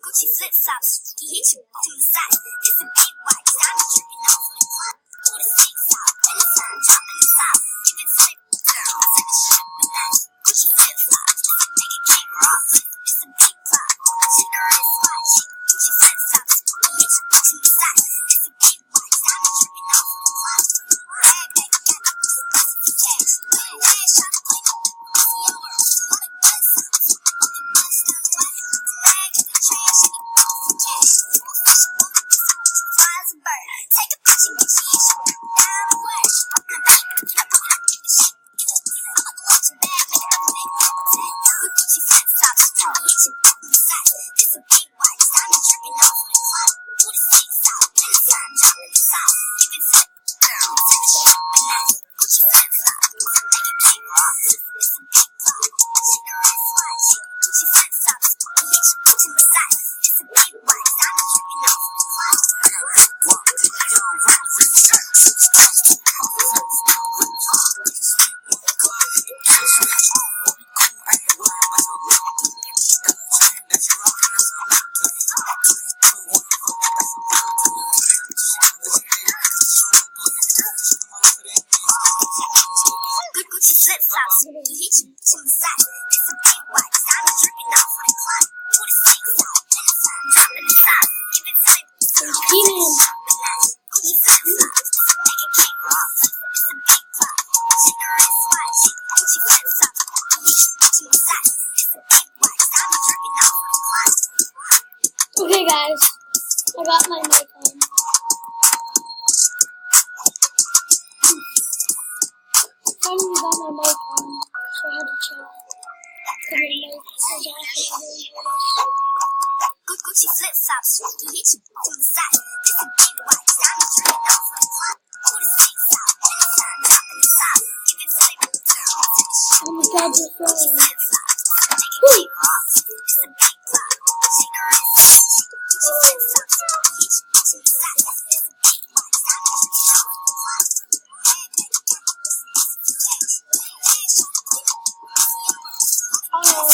Gucci flip flops, he hit you to the side. It's a big white, time to tripping off the clock. Put a six out, and the sun dropping the top. If it's like, girl, take a shot with that. Gucci flip flops, make it kick rock. It's a big clock, check the wrist watch. Gucci flip flops, he hit you to the side. It's a big white, time to tripping off the clock. Rag, got some cash. Cash shot, click, messy over. All the gun sounds, all the buzz down the way. Rag in the trash, and it goes for cash. Fly as a bird, take a picture, make she hit you down the way. Watch your bag, make it up, make it Gucci flip flops, he hit you to the side. It's a big white, time to tripping off the clock. Put a six out, and the sun dropping the top. If it's like, girl, take a shot with that. Gucci flip flops, make it kick rock. It's a big clock, check the wrist watch. Gucci flip flops, he hit you to the side. It's a big white, time to tripping off the clock. Gucci flip flops, he hit you to the side. It's a big white, time to tripping off the clock. Put a six out, and the sun dropping the top. If it's like, Gucci flip flops, make it kick rock. It's a big clock, check the wrist watch. Gucci flip flops, he hit you to the side. It's a big white, time to tripping off the clock. Okay guys, I got my mic on. Finally got my mic on, so I had to chat. So my mic was Gucci flip flops, he hit you to the side. It's a big white, time to tripping off the clock. Put a six out, and the sun dropping the top. If it's like, girl, take a shot. oh my god, you're throwing. Flip flops, make it kick rock. It's a big clock, check the wrist watch. Gucci flip flops, he hit you to the side. It's a big white, time to tripping off the clock. Oh.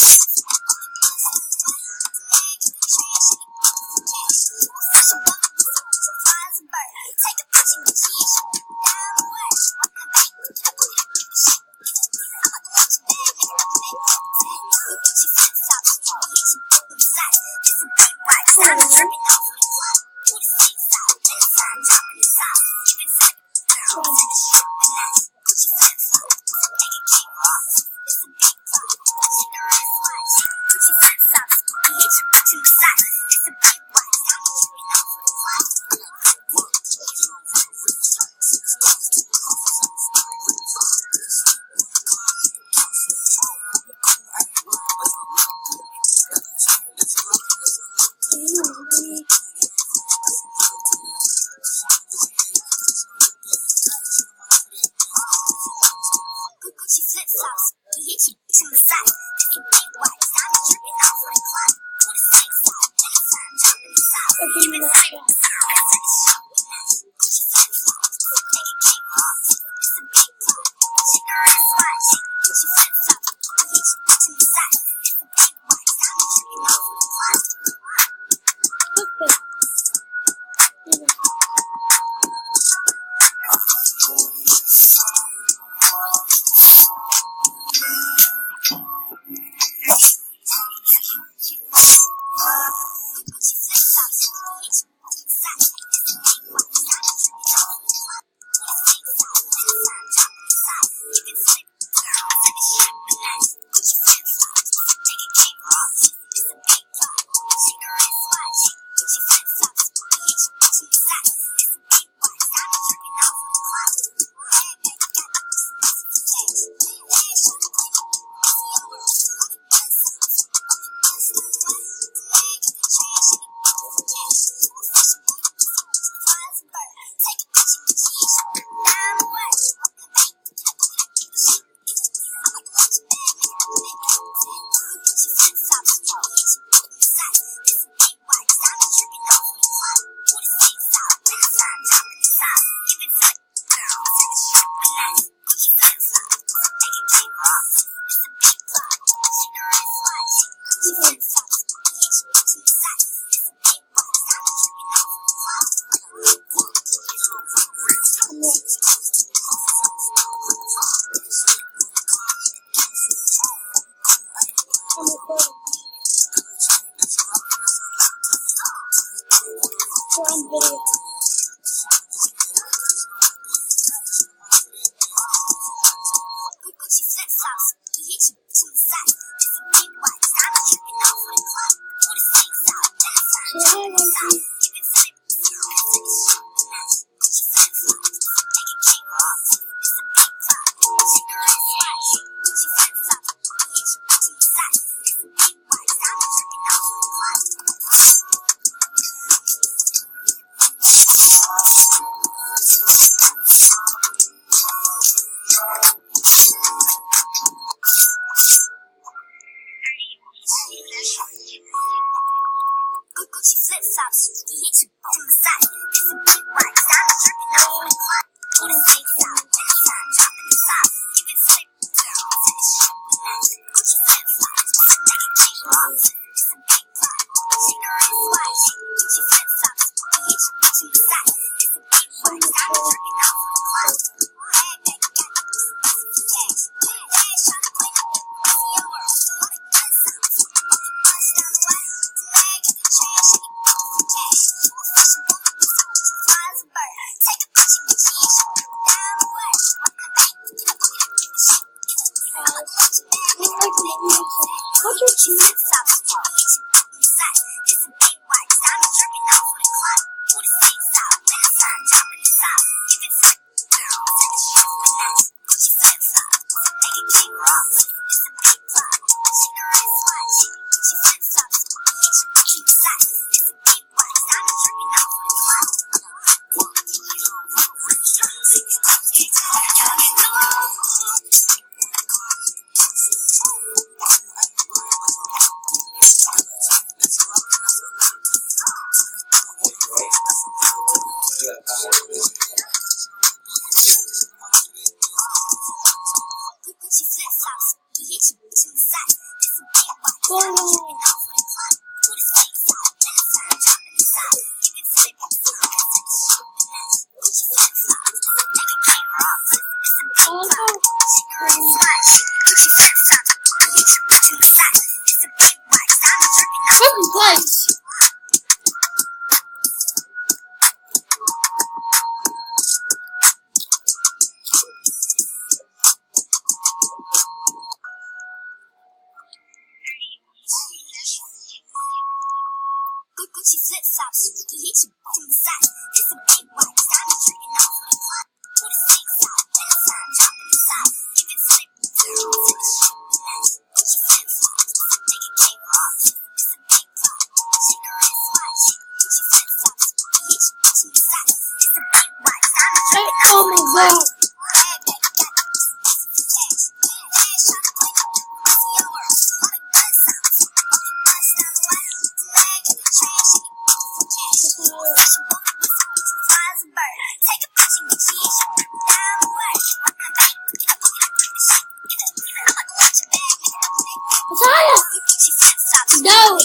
No!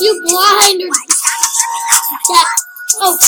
You blind or that. Oh.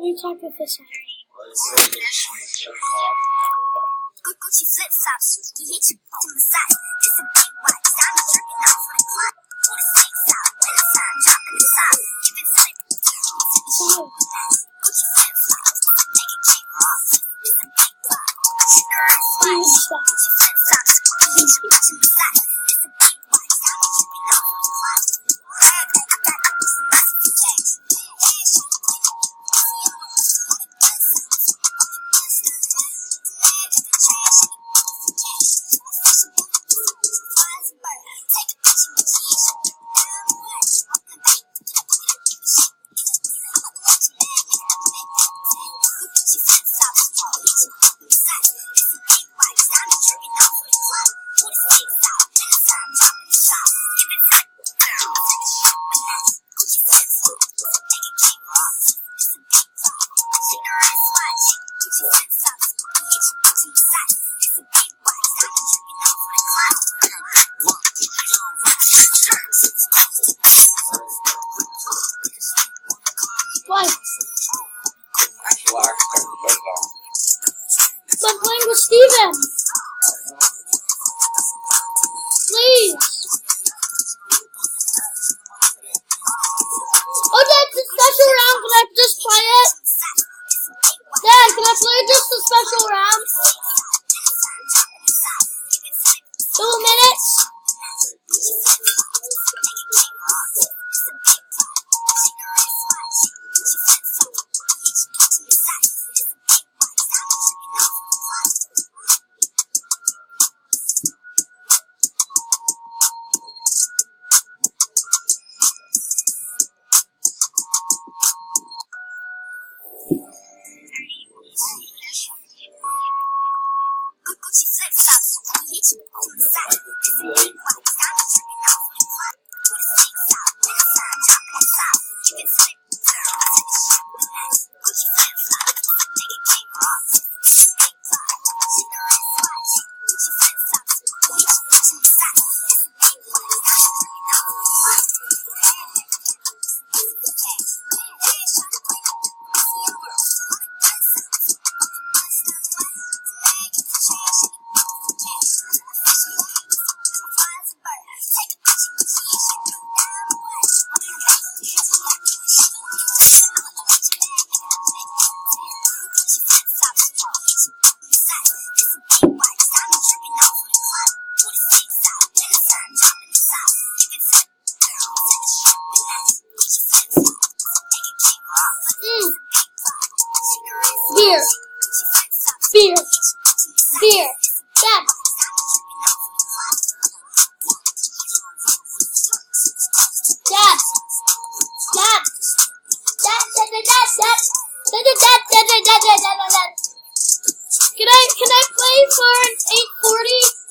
Let me talk with this one. Gucci flip flops, he hit you to the side. It's a big watch, diamond dripping off for the clock. Pull the stakes out, when the sun dropping the top. Give it time, Gucci flip flops, make it keep off. It's a big block, sugar and sweat. Gucci flip flops, he hit you to the side. It's a big watch, diamond dripping off for the clock. Bag like a back, it's a massive change. What? I'm playing with Steven. Please. Oh, that's a special round. Can I just play it? Dad, can I play just a special round? 2 minutes? Gucci flip flops, he hit you on the side. It's a big watch, diamond dripping off for the clock. Pull the stakes out, when the sun dropping the top. Give it time, take a shot, relax. Gucci flip flops, make it keep off. It's a big block, sugar and sweat. Gucci flip flops, he hit you to the side. It's a big watch, diamond dripping off for the clock. Beer. Beer. Beer. Dad. Dad. Dad. Dad. Can I play for an 840?